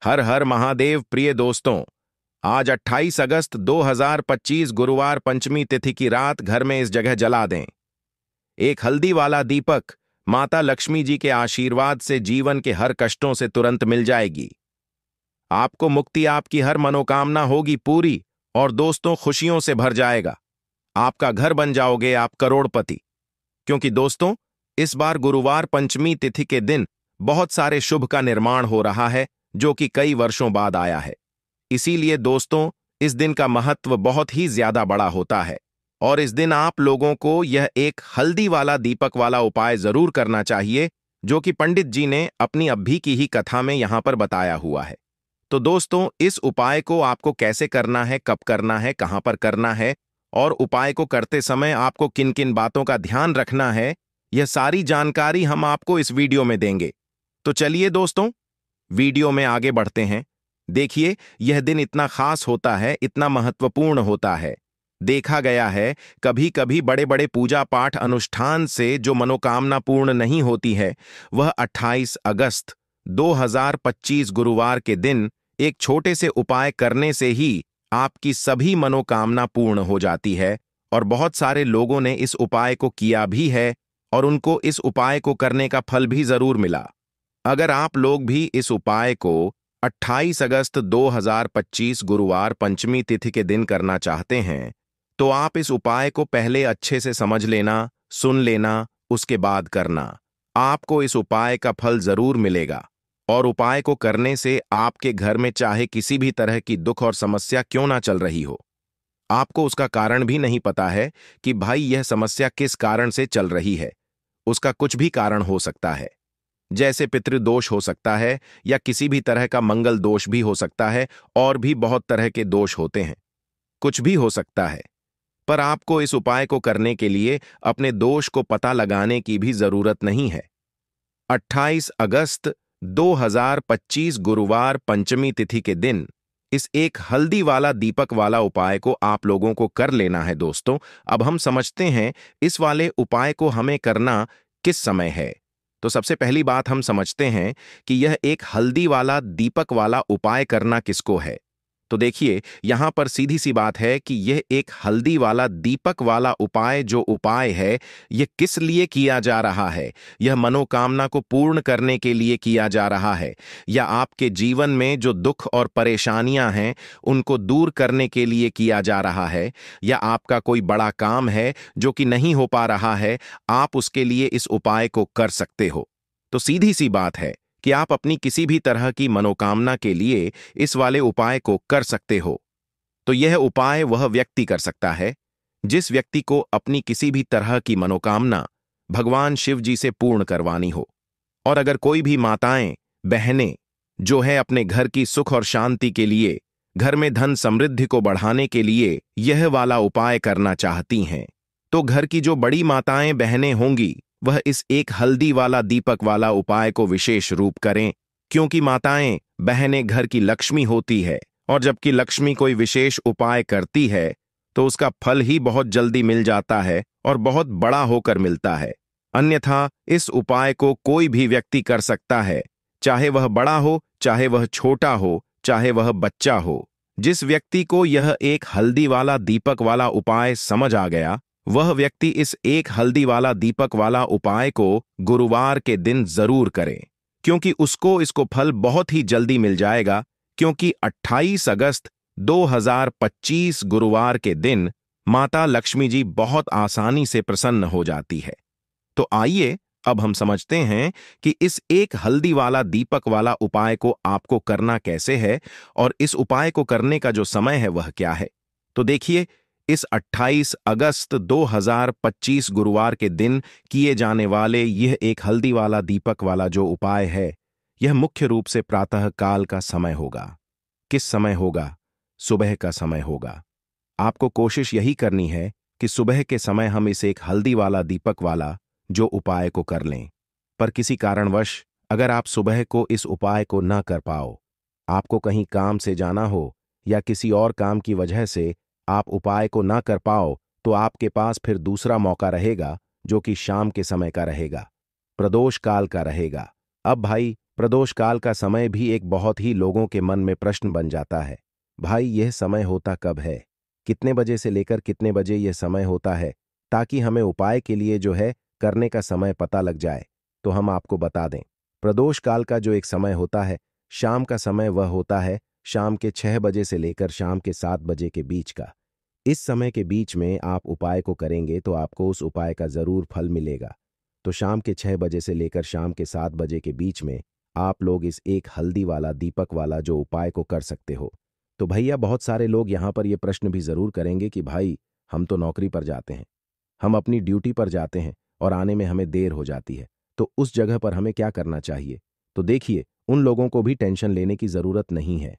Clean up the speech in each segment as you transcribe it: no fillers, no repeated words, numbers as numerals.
हर हर महादेव। प्रिय दोस्तों, आज 28 अगस्त 2025 गुरुवार पंचमी तिथि की रात घर में इस जगह जला दें एक हल्दी वाला दीपक। माता लक्ष्मी जी के आशीर्वाद से जीवन के हर कष्टों से तुरंत मिल जाएगी। आपको मुक्ति, आपकी हर मनोकामना होगी पूरी और दोस्तों खुशियों से भर जाएगा। आपका घर बन जाओगे आप करोड़पति। क्योंकि दोस्तों, इस बार गुरुवार पंचमी तिथि के दिन बहुत सारे शुभ का निर्माण हो रहा है, जो कि कई वर्षों बाद आया है। इसीलिए दोस्तों, इस दिन का महत्व बहुत ही ज्यादा बड़ा होता है और इस दिन आप लोगों को यह एक हल्दी वाला दीपक वाला उपाय जरूर करना चाहिए, जो कि पंडित जी ने अपनी अभी की ही कथा में यहां पर बताया हुआ है। तो दोस्तों, इस उपाय को आपको कैसे करना है, कब करना है, कहां पर करना है और उपाय को करते समय आपको किन किन बातों का ध्यान रखना है, यह सारी जानकारी हम आपको इस वीडियो में देंगे। तो चलिए दोस्तों, वीडियो में आगे बढ़ते हैं। देखिए, यह दिन इतना खास होता है, इतना महत्वपूर्ण होता है। देखा गया है कभी कभी बड़े बड़े पूजा पाठ अनुष्ठान से जो मनोकामना पूर्ण नहीं होती है, वह 28 अगस्त 2025 गुरुवार के दिन एक छोटे से उपाय करने से ही आपकी सभी मनोकामना पूर्ण हो जाती है। और बहुत सारे लोगों ने इस उपाय को किया भी है और उनको इस उपाय को करने का फल भी जरूर मिला। अगर आप लोग भी इस उपाय को 28 अगस्त 2025 गुरुवार पंचमी तिथि के दिन करना चाहते हैं, तो आप इस उपाय को पहले अच्छे से समझ लेना, सुन लेना, उसके बाद करना। आपको इस उपाय का फल जरूर मिलेगा और उपाय को करने से आपके घर में चाहे किसी भी तरह की दुख और समस्या क्यों ना चल रही हो, आपको उसका कारण भी नहीं पता है कि भाई यह समस्या किस कारण से चल रही है। उसका कुछ भी कारण हो सकता है, जैसे पितृदोष हो सकता है या किसी भी तरह का मंगल दोष भी हो सकता है, और भी बहुत तरह के दोष होते हैं, कुछ भी हो सकता है। पर आपको इस उपाय को करने के लिए अपने दोष को पता लगाने की भी जरूरत नहीं है। 28 अगस्त 2025 गुरुवार पंचमी तिथि के दिन इस एक हल्दी वाला दीपक वाला उपाय को आप लोगों को कर लेना है। दोस्तों, अब हम समझते हैं इस वाले उपाय को हमें करना किस समय है। तो सबसे पहली बात हम समझते हैं कि यह एक हल्दी वाला दीपक वाला उपाय करना किसको है। तो देखिए, यहां पर सीधी सी बात है कि यह एक हल्दी वाला दीपक वाला उपाय जो उपाय है, यह किस लिए किया जा रहा है। यह मनोकामना को पूर्ण करने के लिए किया जा रहा है, या आपके जीवन में जो दुख और परेशानियां हैं उनको दूर करने के लिए किया जा रहा है, या आपका कोई बड़ा काम है जो कि नहीं हो पा रहा है, आप उसके लिए इस उपाय को कर सकते हो। तो सीधी सी बात है कि आप अपनी किसी भी तरह की मनोकामना के लिए इस वाले उपाय को कर सकते हो। तो यह उपाय वह व्यक्ति कर सकता है जिस व्यक्ति को अपनी किसी भी तरह की मनोकामना भगवान शिव जी से पूर्ण करवानी हो। और अगर कोई भी माताएं, बहनें जो है अपने घर की सुख और शांति के लिए, घर में धन समृद्धि को बढ़ाने के लिए यह वाला उपाय करना चाहती हैं, तो घर की जो बड़ी माताएं बहनें होंगी वह इस एक हल्दी वाला दीपक वाला उपाय को विशेष रूप करें। क्योंकि माताएं बहनें घर की लक्ष्मी होती है, और जबकि लक्ष्मी कोई विशेष उपाय करती है तो उसका फल ही बहुत जल्दी मिल जाता है और बहुत बड़ा होकर मिलता है। अन्यथा इस उपाय को कोई भी व्यक्ति कर सकता है, चाहे वह बड़ा हो, चाहे वह छोटा हो, चाहे वह बच्चा हो। जिस व्यक्ति को यह एक हल्दी वाला दीपक वाला उपाय समझ आ गया, वह व्यक्ति इस एक हल्दी वाला दीपक वाला उपाय को गुरुवार के दिन जरूर करे, क्योंकि उसको इसको फल बहुत ही जल्दी मिल जाएगा। क्योंकि 28 अगस्त 2025 गुरुवार के दिन माता लक्ष्मी जी बहुत आसानी से प्रसन्न हो जाती है। तो आइए अब हम समझते हैं कि इस एक हल्दी वाला दीपक वाला उपाय को आपको करना कैसे है और इस उपाय को करने का जो समय है वह क्या है। तो देखिए, इस 28 अगस्त 2025 गुरुवार के दिन किए जाने वाले यह एक हल्दी वाला दीपक वाला जो उपाय है, यह मुख्य रूप से प्रातः काल का समय होगा। किस समय होगा? सुबह का समय होगा। आपको कोशिश यही करनी है कि सुबह के समय हम इस एक हल्दी वाला दीपक वाला जो उपाय को कर लें। पर किसी कारणवश अगर आप सुबह को इस उपाय को न कर पाओ, आपको कहीं काम से जाना हो या किसी और काम की वजह से आप उपाय को ना कर पाओ, तो आपके पास फिर दूसरा मौका रहेगा, जो कि शाम के समय का रहेगा, प्रदोष काल का रहेगा। अब भाई, प्रदोष काल का समय भी एक बहुत ही लोगों के मन में प्रश्न बन जाता है। भाई, यह समय होता कब है? कितने बजे से लेकर कितने बजे यह समय होता है, ताकि हमें उपाय के लिए जो है करने का समय पता लग जाए। तो हम आपको बता दें, प्रदोष काल का जो एक समय होता है, शाम का समय वह होता है शाम के 6 बजे से लेकर शाम के 7 बजे के बीच का। इस समय के बीच में आप उपाय को करेंगे तो आपको उस उपाय का जरूर फल मिलेगा। तो शाम के 6 बजे से लेकर शाम के 7 बजे के बीच में आप लोग इस एक हल्दी वाला दीपक वाला जो उपाय को कर सकते हो। तो भैया, बहुत सारे लोग यहाँ पर ये प्रश्न भी जरूर करेंगे कि भाई, हम तो नौकरी पर जाते हैं, हम अपनी ड्यूटी पर जाते हैं और आने में हमें देर हो जाती है, तो उस जगह पर हमें क्या करना चाहिए? तो देखिए, उन लोगों को भी टेंशन लेने की जरूरत नहीं है।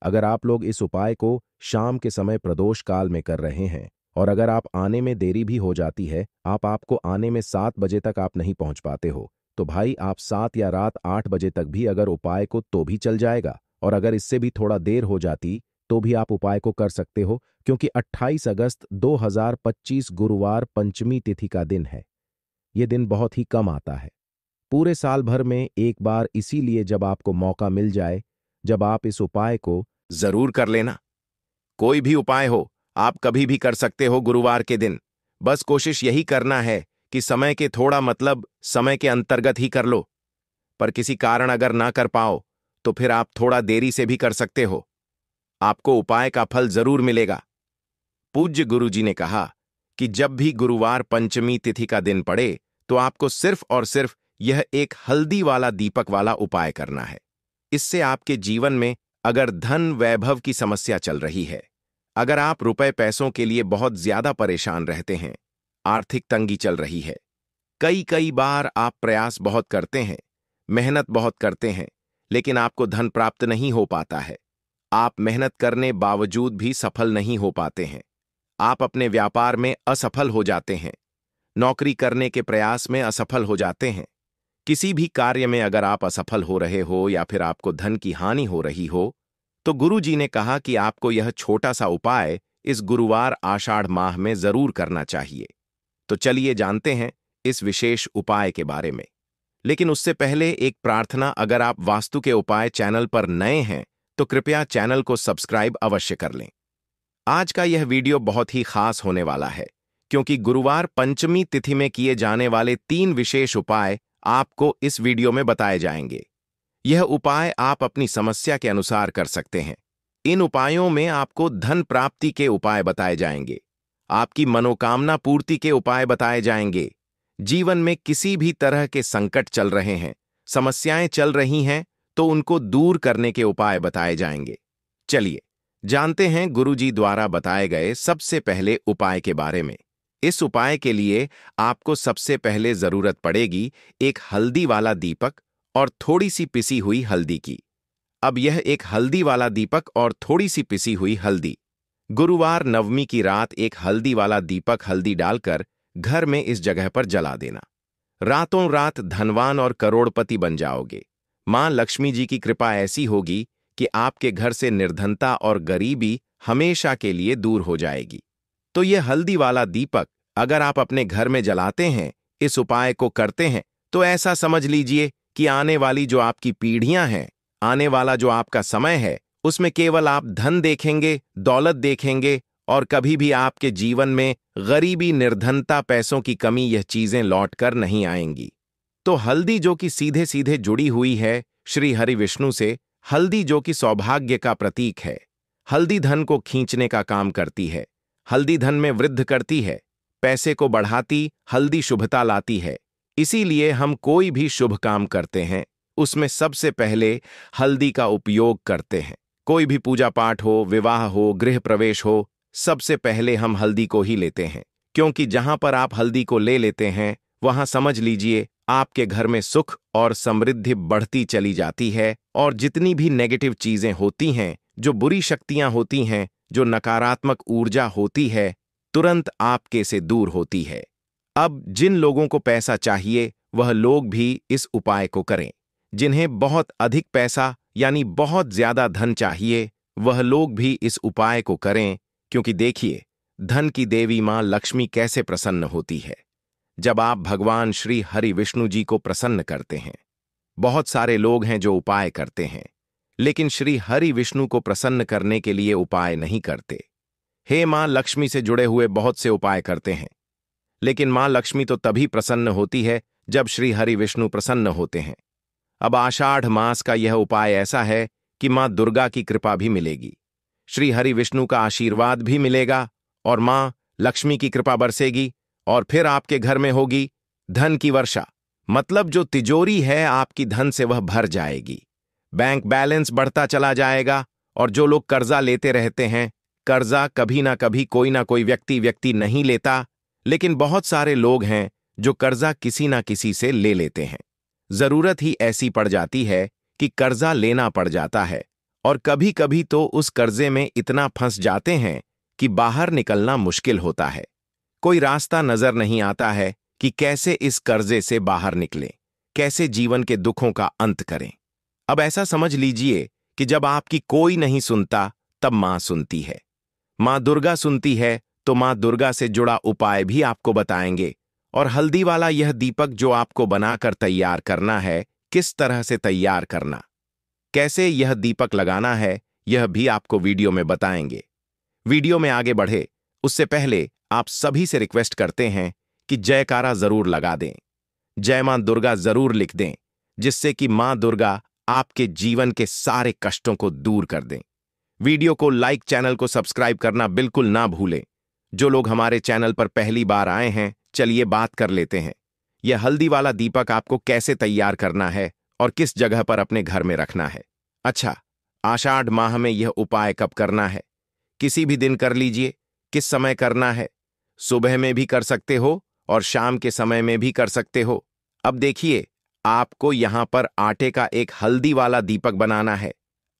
अगर आप लोग इस उपाय को शाम के समय प्रदोष काल में कर रहे हैं और अगर आप आने में देरी भी हो जाती है, आपको आने में 7 बजे तक आप नहीं पहुंच पाते हो, तो भाई आप 7 या रात 8 बजे तक भी अगर उपाय को तो भी चल जाएगा। और अगर इससे भी थोड़ा देर हो जाती तो भी आप उपाय को कर सकते हो, क्योंकि 28 अगस्त 2025 गुरुवार पंचमी तिथि का दिन है। यह दिन बहुत ही कम आता है पूरे साल भर में एक बार, इसीलिए जब आपको मौका मिल जाए, जब आप इस उपाय को जरूर कर लेना। कोई भी उपाय हो, आप कभी भी कर सकते हो गुरुवार के दिन। बस कोशिश यही करना है कि समय के थोड़ा मतलब समय के अंतर्गत ही कर लो। पर किसी कारण अगर ना कर पाओ तो फिर आप थोड़ा देरी से भी कर सकते हो, आपको उपाय का फल जरूर मिलेगा। पूज्य गुरुजी ने कहा कि जब भी गुरुवार पंचमी तिथि का दिन पड़े तो आपको सिर्फ और सिर्फ यह एक हल्दी वाला दीपक वाला उपाय करना है। इससे आपके जीवन में अगर धन वैभव की समस्या चल रही है, अगर आप रुपए पैसों के लिए बहुत ज्यादा परेशान रहते हैं, आर्थिक तंगी चल रही है, कई बार आप प्रयास बहुत करते हैं, मेहनत बहुत करते हैं, लेकिन आपको धन प्राप्त नहीं हो पाता है, आप मेहनत करने बावजूद भी सफल नहीं हो पाते हैं, आप अपने व्यापार में असफल हो जाते हैं, नौकरी करने के प्रयास में असफल हो जाते हैं, किसी भी कार्य में अगर आप असफल हो रहे हो या फिर आपको धन की हानि हो रही हो, तो गुरु जी ने कहा कि आपको यह छोटा सा उपाय इस गुरुवार आषाढ़ माह में जरूर करना चाहिए। तो चलिए जानते हैं इस विशेष उपाय के बारे में। लेकिन उससे पहले एक प्रार्थना, अगर आप वास्तु के उपाय चैनल पर नए हैं तो कृपया चैनल को सब्सक्राइब अवश्य कर लें। आज का यह वीडियो बहुत ही खास होने वाला है, क्योंकि गुरुवार पंचमी तिथि में किए जाने वाले 3 विशेष उपाय आपको इस वीडियो में बताए जाएंगे। यह उपाय आप अपनी समस्या के अनुसार कर सकते हैं। इन उपायों में आपको धन प्राप्ति के उपाय बताए जाएंगे, आपकी मनोकामना पूर्ति के उपाय बताए जाएंगे, जीवन में किसी भी तरह के संकट चल रहे हैं, समस्याएं चल रही हैं, तो उनको दूर करने के उपाय बताए जाएंगे। चलिए जानते हैं गुरुजी द्वारा बताए गए सबसे पहले उपाय के बारे में। इस उपाय के लिए आपको सबसे पहले जरूरत पड़ेगी एक हल्दी वाला दीपक और थोड़ी सी पिसी हुई हल्दी की। अब यह एक हल्दी वाला दीपक और थोड़ी सी पिसी हुई हल्दी, गुरुवार नवमी की रात एक हल्दी वाला दीपक हल्दी डालकर घर में इस जगह पर जला देना। रातों रात धनवान और करोड़पति बन जाओगे। मां लक्ष्मी जी की कृपा ऐसी होगी कि आपके घर से निर्धनता और गरीबी हमेशा के लिए दूर हो जाएगी। तो यह हल्दी वाला दीपक अगर आप अपने घर में जलाते हैं, इस उपाय को करते हैं, तो ऐसा समझ लीजिए कि आने वाली जो आपकी पीढ़ियां हैं, आने वाला जो आपका समय है, उसमें केवल आप धन देखेंगे, दौलत देखेंगे और कभी भी आपके जीवन में गरीबी, निर्धनता, पैसों की कमी, यह चीजें लौट कर नहीं आएंगी। तो हल्दी जो कि सीधे सीधे जुड़ी हुई है श्री हरि विष्णु से, हल्दी जो कि सौभाग्य का प्रतीक है, हल्दी धन को खींचने का काम करती है, हल्दी धन में वृद्धि करती है, पैसे को बढ़ाती, हल्दी शुभता लाती है। इसीलिए हम कोई भी शुभ काम करते हैं उसमें सबसे पहले हल्दी का उपयोग करते हैं। कोई भी पूजा पाठ हो, विवाह हो, गृह प्रवेश हो, सबसे पहले हम हल्दी को ही लेते हैं, क्योंकि जहां पर आप हल्दी को ले लेते हैं वहां समझ लीजिए आपके घर में सुख और समृद्धि बढ़ती चली जाती है और जितनी भी नेगेटिव चीजें होती हैं, जो बुरी शक्तियां होती हैं, जो नकारात्मक ऊर्जा होती है, तुरंत आपके से दूर होती है। अब जिन लोगों को पैसा चाहिए वह लोग भी इस उपाय को करें। जिन्हें बहुत अधिक पैसा यानी बहुत ज्यादा धन चाहिए वह लोग भी इस उपाय को करें, क्योंकि देखिए धन की देवी मां लक्ष्मी कैसे प्रसन्न होती है जब आप भगवान श्री हरि विष्णु जी को प्रसन्न करते हैं। बहुत सारे लोग हैं जो उपाय करते हैं, लेकिन श्री हरि विष्णु को प्रसन्न करने के लिए उपाय नहीं करते। हे मां लक्ष्मी से जुड़े हुए बहुत से उपाय करते हैं, लेकिन मां लक्ष्मी तो तभी प्रसन्न होती है जब श्री हरि विष्णु प्रसन्न होते हैं। अब आषाढ़ मास का यह उपाय ऐसा है कि मां दुर्गा की कृपा भी मिलेगी, श्री हरि विष्णु का आशीर्वाद भी मिलेगा और मां लक्ष्मी की कृपा बरसेगी और फिर आपके घर में होगी धन की वर्षा। मतलब जो तिजोरी है आपकी धन से वह भर जाएगी, बैंक बैलेंस बढ़ता चला जाएगा। और जो लोग कर्जा लेते रहते हैं, कर्जा कभी ना कोई व्यक्ति नहीं लेता, लेकिन बहुत सारे लोग हैं जो कर्जा किसी ना किसी से ले लेते हैं। जरूरत ही ऐसी पड़ जाती है कि कर्जा लेना पड़ जाता है, और कभी कभी तो उस कर्जे में इतना फंस जाते हैं कि बाहर निकलना मुश्किल होता है। कोई रास्ता नजर नहीं आता है कि कैसे इस कर्जे से बाहर निकलें, कैसे जीवन के दुखों का अंत करें। अब ऐसा समझ लीजिए कि जब आपकी कोई नहीं सुनता तब मां सुनती है, मां दुर्गा सुनती है, तो मां दुर्गा से जुड़ा उपाय भी आपको बताएंगे। और हल्दी वाला यह दीपक जो आपको बनाकर तैयार करना है, किस तरह से तैयार करना, कैसे यह दीपक लगाना है, यह भी आपको वीडियो में बताएंगे। वीडियो में आगे बढ़े उससे पहले आप सभी से रिक्वेस्ट करते हैं कि जयकारा जरूर लगा दें, जय मां दुर्गा जरूर लिख दें, जिससे कि मां दुर्गा आपके जीवन के सारे कष्टों को दूर कर दें। वीडियो को लाइक, चैनल को सब्सक्राइब करना बिल्कुल ना भूलें। जो लोग हमारे चैनल पर पहली बार आए हैं, चलिए बात कर लेते हैं। यह हल्दी वाला दीपक आपको कैसे तैयार करना है और किस जगह पर अपने घर में रखना है। अच्छा, आषाढ़ माह में यह उपाय कब करना है? किसी भी दिन कर लीजिए। किस समय करना है? सुबह में भी कर सकते हो और शाम के समय में भी कर सकते हो। अब देखिए, आपको यहां पर आटे का एक हल्दी वाला दीपक बनाना है।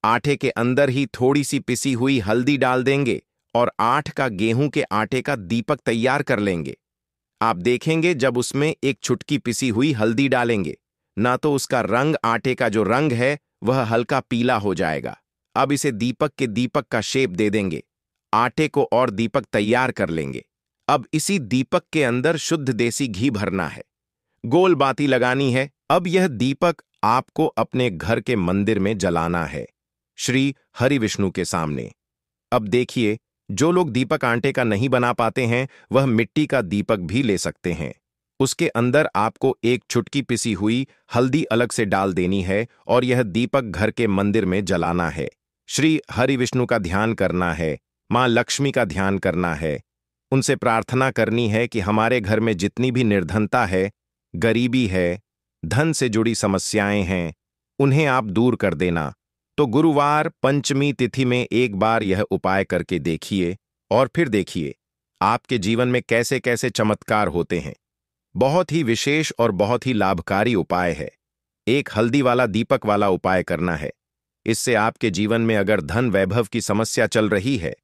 आटे के अंदर ही थोड़ी सी पिसी हुई हल्दी डाल देंगे और 8 का गेहूं के आटे का दीपक तैयार कर लेंगे। आप देखेंगे जब उसमें एक चुटकी पिसी हुई हल्दी डालेंगे, ना तो उसका रंग, आटे का जो रंग है वह हल्का पीला हो जाएगा। अब इसे दीपक के दीपक का शेप दे देंगे, आटे को और दीपक तैयार कर लेंगे। अब इसी दीपक के अंदर शुद्ध देसी घी भरना है, गोल बाती लगानी है। अब यह दीपक आपको अपने घर के मंदिर में जलाना है, श्री हरि विष्णु के सामने। अब देखिए, जो लोग दीपक आटे का नहीं बना पाते हैं, वह मिट्टी का दीपक भी ले सकते हैं। उसके अंदर आपको एक चुटकी पिसी हुई हल्दी अलग से डाल देनी है और यह दीपक घर के मंदिर में जलाना है। श्री हरि विष्णु का ध्यान करना है, मां लक्ष्मी का ध्यान करना है, उनसे प्रार्थना करनी है कि हमारे घर में जितनी भी निर्धनता है, गरीबी है, धन से जुड़ी समस्याएं हैं, उन्हें आप दूर कर देना। तो गुरुवार पंचमी तिथि में एक बार यह उपाय करके देखिए और फिर देखिए आपके जीवन में कैसे कैसे चमत्कार होते हैं। बहुत ही विशेष और बहुत ही लाभकारी उपाय है। एक हल्दी वाला दीपक वाला उपाय करना है। इससे आपके जीवन में अगर धन वैभव की समस्या चल रही है,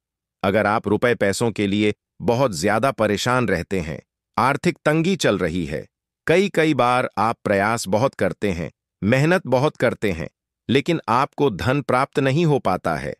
अगर आप रुपए पैसों के लिए बहुत ज्यादा परेशान रहते हैं, आर्थिक तंगी चल रही है, कई बार आप प्रयास बहुत करते हैं, मेहनत बहुत करते हैं, लेकिन आपको धन प्राप्त नहीं हो पाता है,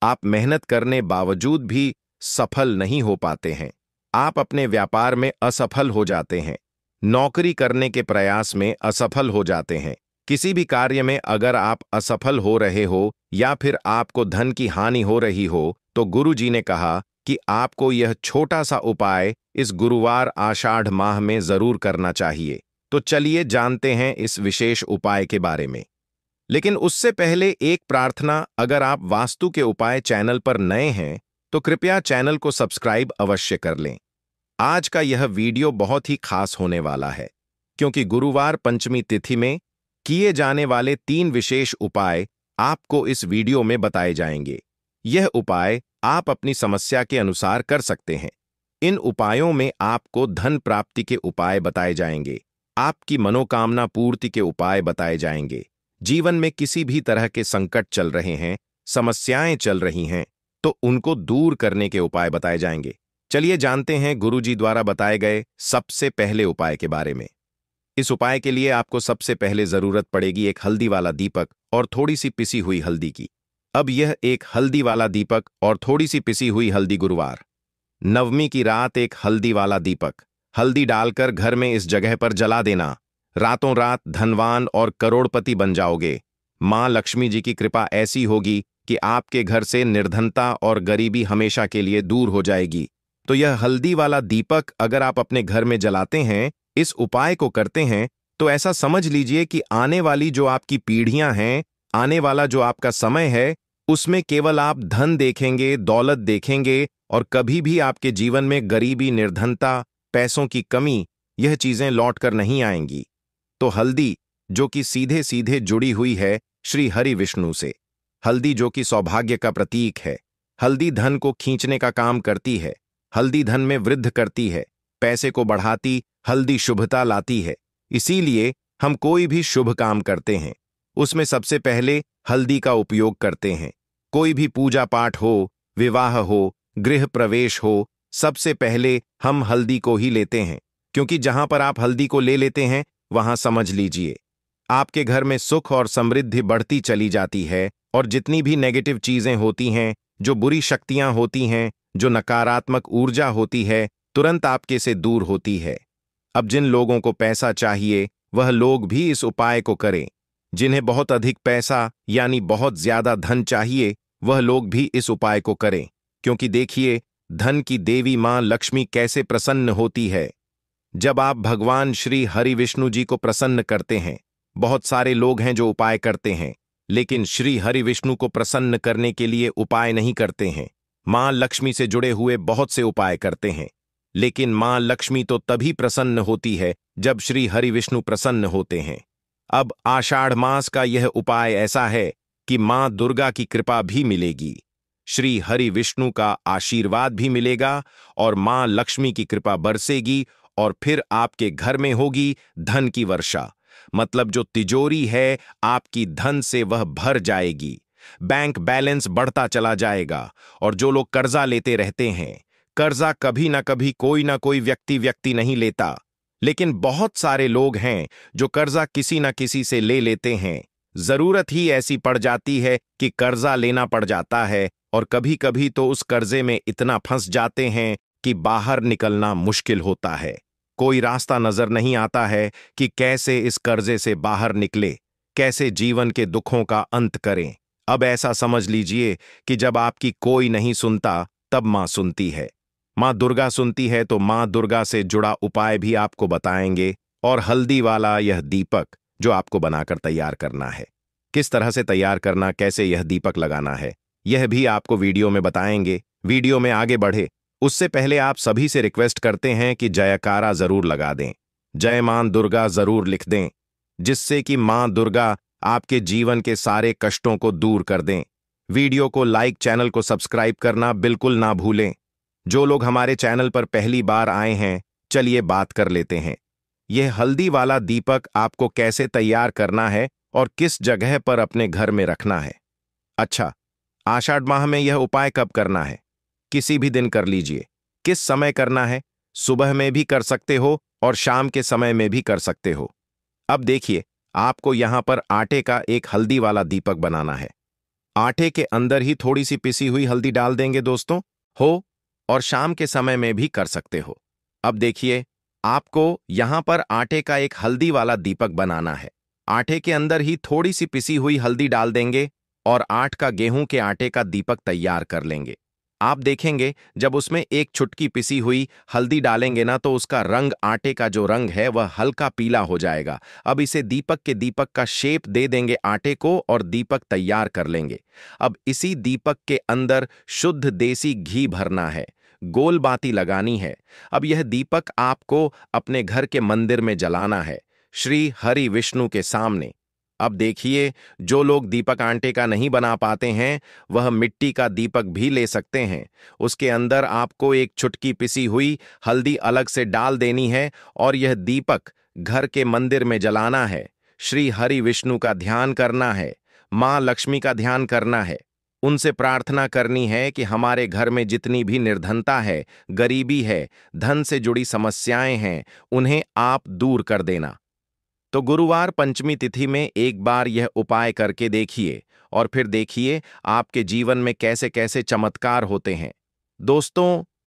आप मेहनत करने बावजूद भी सफल नहीं हो पाते हैं, आप अपने व्यापार में असफल हो जाते हैं, नौकरी करने के प्रयास में असफल हो जाते हैं, किसी भी कार्य में अगर आप असफल हो रहे हो या फिर आपको धन की हानि हो रही हो, तो गुरु जी ने कहा कि आपको यह छोटा सा उपाय इस गुरुवार आषाढ़ माह में जरूर करना चाहिए। तो चलिए जानते हैं इस विशेष उपाय के बारे में। लेकिन उससे पहले एक प्रार्थना, अगर आप वास्तु के उपाय चैनल पर नए हैं तो कृपया चैनल को सब्सक्राइब अवश्य कर लें। आज का यह वीडियो बहुत ही खास होने वाला है, क्योंकि गुरुवार पंचमी तिथि में किए जाने वाले 3 विशेष उपाय आपको इस वीडियो में बताए जाएंगे। यह उपाय आप अपनी समस्या के अनुसार कर सकते हैं। इन उपायों में आपको धन प्राप्ति के उपाय बताए जाएंगे, आपकी मनोकामना पूर्ति के उपाय बताए जाएंगे। जीवन में किसी भी तरह के संकट चल रहे हैं, समस्याएं चल रही हैं, तो उनको दूर करने के उपाय बताए जाएंगे। चलिए जानते हैं गुरुजी द्वारा बताए गए सबसे पहले उपाय के बारे में। इस उपाय के लिए आपको सबसे पहले जरूरत पड़ेगी एक हल्दी वाला दीपक और थोड़ी सी पिसी हुई हल्दी की। अब यह एक हल्दी वाला दीपक और थोड़ी सी पिसी हुई हल्दी गुरुवार नवमी की रात एक हल्दी वाला दीपक हल्दी डालकर घर में इस जगह पर जला देना। रातों रात धनवान और करोड़पति बन जाओगे। मां लक्ष्मी जी की कृपा ऐसी होगी कि आपके घर से निर्धनता और गरीबी हमेशा के लिए दूर हो जाएगी। तो यह हल्दी वाला दीपक अगर आप अपने घर में जलाते हैं, इस उपाय को करते हैं, तो ऐसा समझ लीजिए कि आने वाली जो आपकी पीढ़ियां हैं, आने वाला जो आपका समय है, उसमें केवल आप धन देखेंगे, दौलत देखेंगे और कभी भी आपके जीवन में गरीबी, निर्धनता, पैसों की कमी, यह चीजें लौट कर नहीं आएंगी। तो हल्दी, जो कि सीधे सीधे जुड़ी हुई है श्री हरि विष्णु से, हल्दी जो कि सौभाग्य का प्रतीक है, हल्दी धन को खींचने का काम करती है, हल्दी धन में वृद्धि करती है, पैसे को बढ़ाती, हल्दी शुभता लाती है। इसीलिए हम कोई भी शुभ काम करते हैं, उसमें सबसे पहले हल्दी का उपयोग करते हैं। कोई भी पूजा पाठ हो, विवाह हो, गृह प्रवेश हो, सबसे पहले हम हल्दी को ही लेते हैं, क्योंकि जहां पर आप हल्दी को ले लेते हैं, वहां समझ लीजिए आपके घर में सुख और समृद्धि बढ़ती चली जाती है और जितनी भी नेगेटिव चीजें होती हैं, जो बुरी शक्तियां होती हैं, जो नकारात्मक ऊर्जा होती है, तुरंत आपके से दूर होती है। अब जिन लोगों को पैसा चाहिए, वह लोग भी इस उपाय को करें। जिन्हें बहुत अधिक पैसा यानी बहुत ज्यादा धन चाहिए, वह लोग भी इस उपाय को करें, क्योंकि देखिए धन की देवी मां लक्ष्मी कैसे प्रसन्न होती है जब आप भगवान श्री हरि विष्णु जी को प्रसन्न करते हैं। बहुत सारे लोग हैं जो उपाय करते हैं, लेकिन श्री हरि विष्णु को प्रसन्न करने के लिए उपाय नहीं करते हैं। मां लक्ष्मी से जुड़े हुए बहुत से उपाय करते हैं, लेकिन मां लक्ष्मी तो तभी प्रसन्न होती है जब श्री हरि विष्णु प्रसन्न होते हैं। अब आषाढ़ मास का यह उपाय ऐसा है कि मां दुर्गा की कृपा भी मिलेगी, श्री हरि विष्णु का आशीर्वाद भी मिलेगा और मां लक्ष्मी की कृपा बरसेगी और फिर आपके घर में होगी धन की वर्षा। मतलब जो तिजोरी है आपकी धन से वह भर जाएगी, बैंक बैलेंस बढ़ता चला जाएगा। और जो लोग कर्जा लेते रहते हैं, कर्जा कभी ना कभी कोई ना कोई व्यक्ति नहीं लेता, लेकिन बहुत सारे लोग हैं जो कर्जा किसी ना किसी से ले लेते हैं। जरूरत ही ऐसी पड़ जाती है कि कर्जा लेना पड़ जाता है और कभी कभी तो उस कर्जे में इतना फंस जाते हैं कि बाहर निकलना मुश्किल होता है। कोई रास्ता नजर नहीं आता है कि कैसे इस कर्जे से बाहर निकले, कैसे जीवन के दुखों का अंत करें। अब ऐसा समझ लीजिए कि जब आपकी कोई नहीं सुनता, तब मां सुनती है। मां दुर्गा सुनती है, तो मां दुर्गा से जुड़ा उपाय भी आपको बताएंगे। और हल्दी वाला यह दीपक जो आपको बनाकर तैयार करना है, किस तरह से तैयार करना, कैसे यह दीपक लगाना है, यह भी आपको वीडियो में बताएंगे। वीडियो में आगे बढ़े उससे पहले आप सभी से रिक्वेस्ट करते हैं कि जयकारा जरूर लगा दें, जय मां दुर्गा जरूर लिख दें, जिससे कि मां दुर्गा आपके जीवन के सारे कष्टों को दूर कर दें। वीडियो को लाइक, चैनल को सब्सक्राइब करना बिल्कुल ना भूलें। जो लोग हमारे चैनल पर पहली बार आए हैं, चलिए बात कर लेते हैं। यह हल्दी वाला दीपक आपको कैसे तैयार करना है और किस जगह पर अपने घर में रखना है। अच्छा, आषाढ़ माह में यह उपाय कब करना है? किसी भी दिन कर लीजिए। किस समय करना है? सुबह में भी कर सकते हो और शाम के समय में भी कर सकते हो। अब देखिए, आपको यहां पर आटे का एक हल्दी वाला दीपक बनाना है। आटे के अंदर ही थोड़ी सी पिसी हुई हल्दी डाल देंगे दोस्तों, हो, और शाम के समय में भी कर सकते हो। अब देखिए, आपको यहां पर आटे का एक हल्दी वाला दीपक बनाना है। आटे के अंदर ही थोड़ी सी पिसी हुई हल्दी डाल देंगे और 8 का गेहूं के आटे का दीपक तैयार कर लेंगे। आप देखेंगे जब उसमें एक चुटकी पिसी हुई हल्दी डालेंगे ना, तो उसका रंग, आटे का जो रंग है वह हल्का पीला हो जाएगा। अब इसे दीपक का शेप दे देंगे आटे को और दीपक तैयार कर लेंगे। अब इसी दीपक के अंदर शुद्ध देसी घी भरना है, गोल बाती लगानी है। अब यह दीपक आपको अपने घर के मंदिर में जलाना है, श्री हरि विष्णु के सामने। अब देखिए, जो लोग दीपक आटे का नहीं बना पाते हैं, वह मिट्टी का दीपक भी ले सकते हैं। उसके अंदर आपको एक चुटकी पिसी हुई हल्दी अलग से डाल देनी है और यह दीपक घर के मंदिर में जलाना है। श्री हरि विष्णु का ध्यान करना है, मां लक्ष्मी का ध्यान करना है, उनसे प्रार्थना करनी है कि हमारे घर में जितनी भी निर्धनता है, गरीबी है, धन से जुड़ी समस्याएं हैं, उन्हें आप दूर कर देना। तो गुरुवार पंचमी तिथि में एक बार यह उपाय करके देखिए और फिर देखिए आपके जीवन में कैसे कैसे चमत्कार होते हैं। दोस्तों,